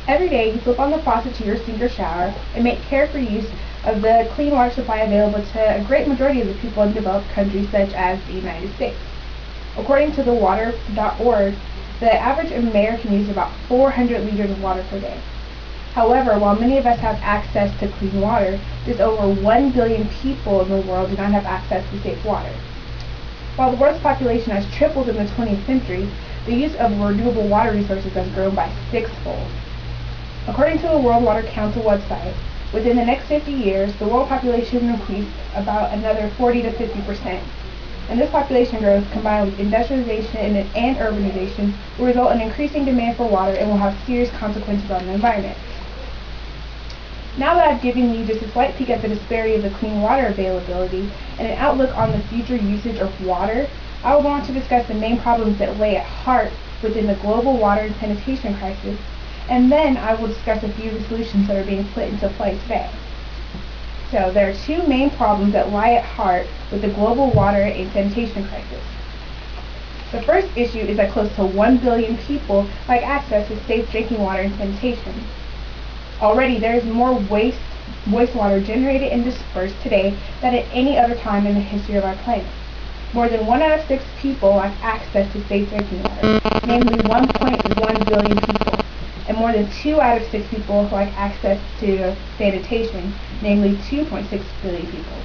Every day, you flip on the faucet to your sink or shower and make carefree use of the clean water supply available to a great majority of the people in developed countries such as the United States. According to the water.org, the average American uses about 400 liters of water per day. However, while many of us have access to clean water, just over 1 billion people in the world do not have access to safe water. While the world's population has tripled in the 20th century, the use of renewable water resources has grown by sixfold. According to the World Water Council website, within the next 50 years, the world population will increase about another 40 to 50%. And this population growth, combined with industrialization and urbanization, will result in increasing demand for water and will have serious consequences on the environment. Now that I've given you just a slight peek at the disparity of the clean water availability and an outlook on the future usage of water, I will go on to discuss the main problems that lay at heart within the global water and sanitation crisis, and then I will discuss a few of the solutions that are being put into play today. So there are two main problems that lie at heart with the global water and sanitation crisis. The first issue is that close to 1 billion people lack access to safe drinking water and sanitation. Already there is more wastewater generated and dispersed today than at any other time in the history of our planet. More than 1 out of 6 people lack access to safe drinking water, namely 1.1 billion people, and more than 2 out of 6 people lack access to sanitation, namely 2.6 billion people.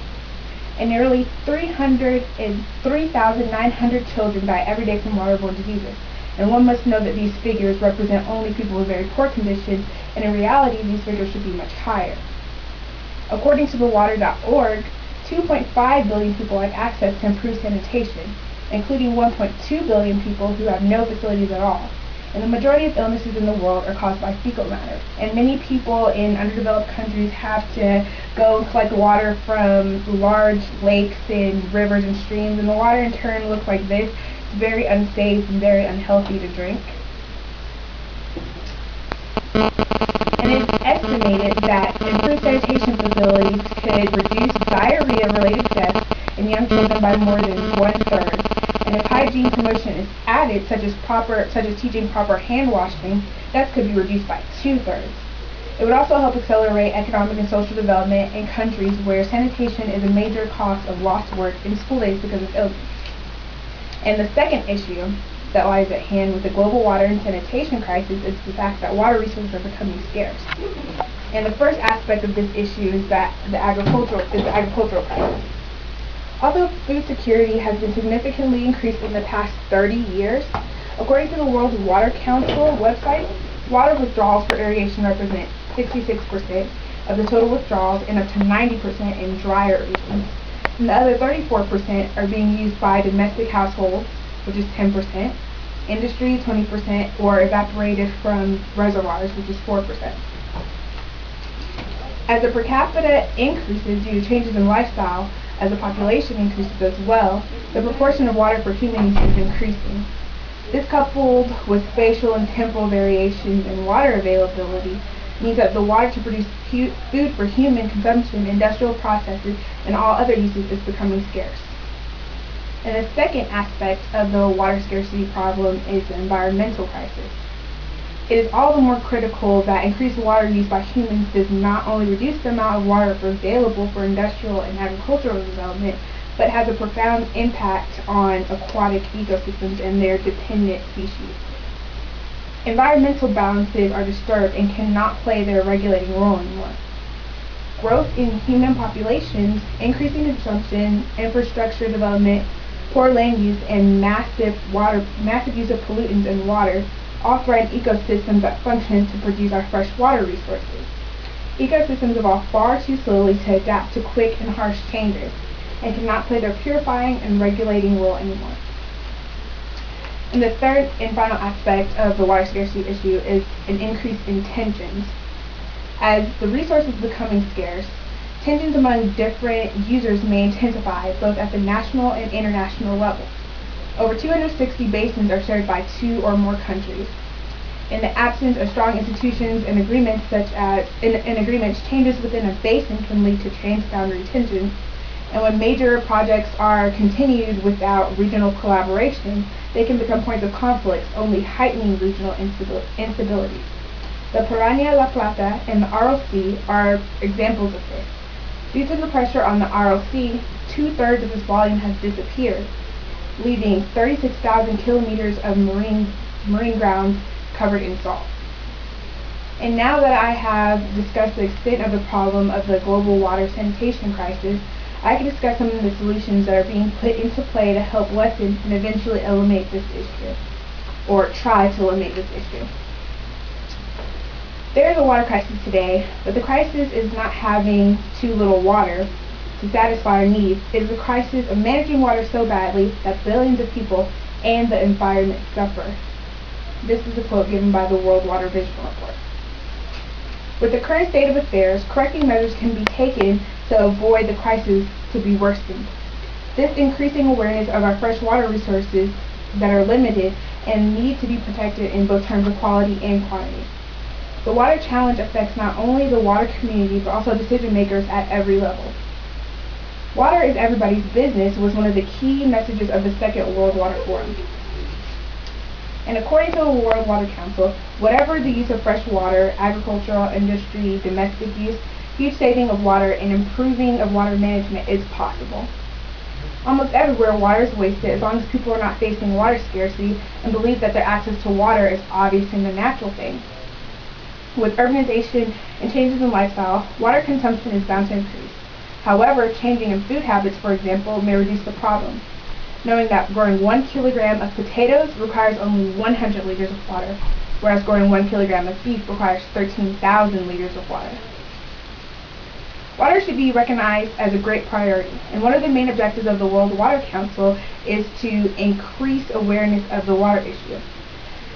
And nearly 3,900 children die every day from waterborne diseases. And one must know that these figures represent only people with very poor conditions, and in reality, these figures should be much higher. According to the water.org, 2.5 billion people lack access to improved sanitation, including 1.2 billion people who have no facilities at all. And the majority of illnesses in the world are caused by fecal matter. And many people in underdeveloped countries have to go and collect water from large lakes and rivers and streams, and the water in turn looks like this. It's very unsafe and very unhealthy to drink. And it's estimated that improved sanitation facilities could reduce diarrhea-related deaths in young children by more than 1/3. And if hygiene promotion is added, such as teaching proper hand washing, deaths could be reduced by 2/3. It would also help accelerate economic and social development in countries where sanitation is a major cause of lost work in school days because of illness. And the second issue that lies at hand with the global water and sanitation crisis is the fact that water resources are becoming scarce. And the first aspect of this issue is the agricultural crisis. Although food security has been significantly increased in the past 30 years, according to the World Water Council website, water withdrawals for irrigation represent 66% of the total withdrawals and up to 90% in drier regions. And the other 34% are being used by domestic households, which is 10%, industry 20%, or evaporated from reservoirs, which is 4%. As the per capita increases due to changes in lifestyle, as the population increases as well, the proportion of water for human use is increasing. This, coupled with spatial and temporal variations in water availability, means that the water to produce food for human consumption, industrial processes, and all other uses is becoming scarce. And the second aspect of the water scarcity problem is the environmental crisis. It is all the more critical that increased water use by humans does not only reduce the amount of water available for industrial and agricultural development, but has a profound impact on aquatic ecosystems and their dependent species. Environmental balances are disturbed and cannot play their regulating role anymore. Growth in human populations, increasing consumption, infrastructure development, poor land use, and massive use of pollutants in water all threaten ecosystems that function to produce our fresh water resources. Ecosystems evolve far too slowly to adapt to quick and harsh changes, and cannot play their purifying and regulating role anymore. And the third and final aspect of the water scarcity issue is an increase in tensions. As the resource is becoming scarce, tensions among different users may intensify both at the national and international level. Over 260 basins are shared by 2 or more countries. In the absence of strong institutions and agreements, changes within a basin can lead to transboundary tensions. And when major projects are continued without regional collaboration, they can become points of conflict, only heightening regional instability. The Paraná, La Plata, and the ROC are examples of this. Due to the pressure on the ROC, 2/3 of its volume has disappeared, leaving 36,000 kilometers of marine grounds covered in salt. And now that I have discussed the extent of the problem of the global water sanitation crisis, I can discuss some of the solutions that are being put into play to help lessen and eventually eliminate this issue, or try to eliminate this issue. There is a water crisis today, but the crisis is not having too little water to satisfy our needs. It is a crisis of managing water so badly that billions of people and the environment suffer. This is a quote given by the World Water Vision Report. With the current state of affairs, corrective measures can be taken to avoid the crisis to be worsened. This increasing awareness of our fresh water resources that are limited and need to be protected in both terms of quality and quantity. The water challenge affects not only the water community, but also decision makers at every level. Water is everybody's business was one of the key messages of the Second World Water Forum. And according to the World Water Council, whatever the use of fresh water, agricultural, industry, domestic use, huge saving of water and improving of water management is possible. Almost everywhere water is wasted as long as people are not facing water scarcity and believe that their access to water is obvious and a natural thing. With urbanization and changes in lifestyle, water consumption is bound to increase. However, changing in food habits, for example, may reduce the problem. Knowing that growing 1 kilogram of potatoes requires only 100 liters of water, whereas growing 1 kilogram of beef requires 13,000 liters of water. Water should be recognized as a great priority, and one of the main objectives of the World Water Council is to increase awareness of the water issue.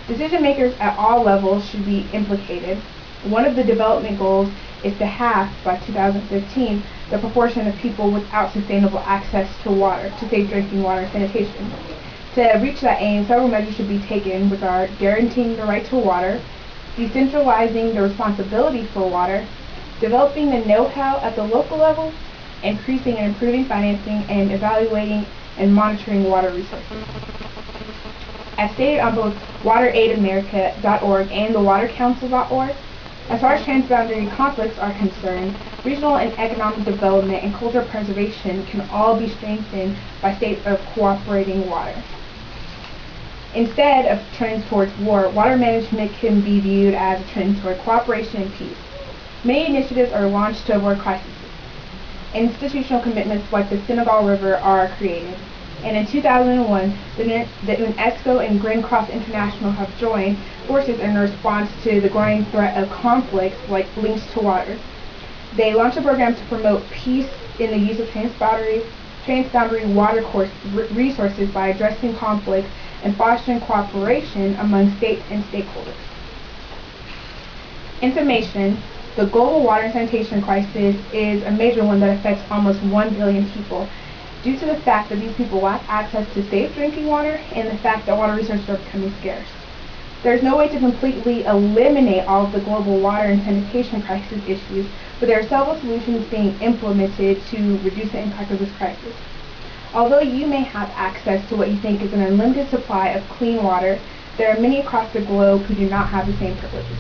Decision makers at all levels should be implicated. One of the development goals is to halve, by 2015, the proportion of people without sustainable access to water, to safe drinking water and sanitation. To reach that aim, several measures should be taken, which are guaranteeing the right to water, decentralizing the responsibility for water, developing the know-how at the local level, increasing and improving financing, and evaluating and monitoring water resources. As stated on both wateraidamerika.org and thewatercouncil.org, as far as transboundary conflicts are concerned, regional and economic development and cultural preservation can all be strengthened by states of cooperating water. Instead of trends towards war, water management can be viewed as a trend toward cooperation and peace. Many initiatives are launched to avoid crises. Institutional commitments like the Senegal River are created. And in 2001, the UNESCO and Green Cross International have joined forces in response to the growing threat of conflicts like links to water. They launched a program to promote peace in the use of transboundary water resources by addressing conflicts and fostering cooperation among states and stakeholders. In summation, the global water and sanitation crisis is a major one that affects almost 1 billion people, due to the fact that these people lack access to safe drinking water and the fact that water resources are becoming scarce. There is no way to completely eliminate all of the global water and sanitation crisis issues, but there are several solutions being implemented to reduce the impact of this crisis. Although you may have access to what you think is an unlimited supply of clean water, there are many across the globe who do not have the same privileges.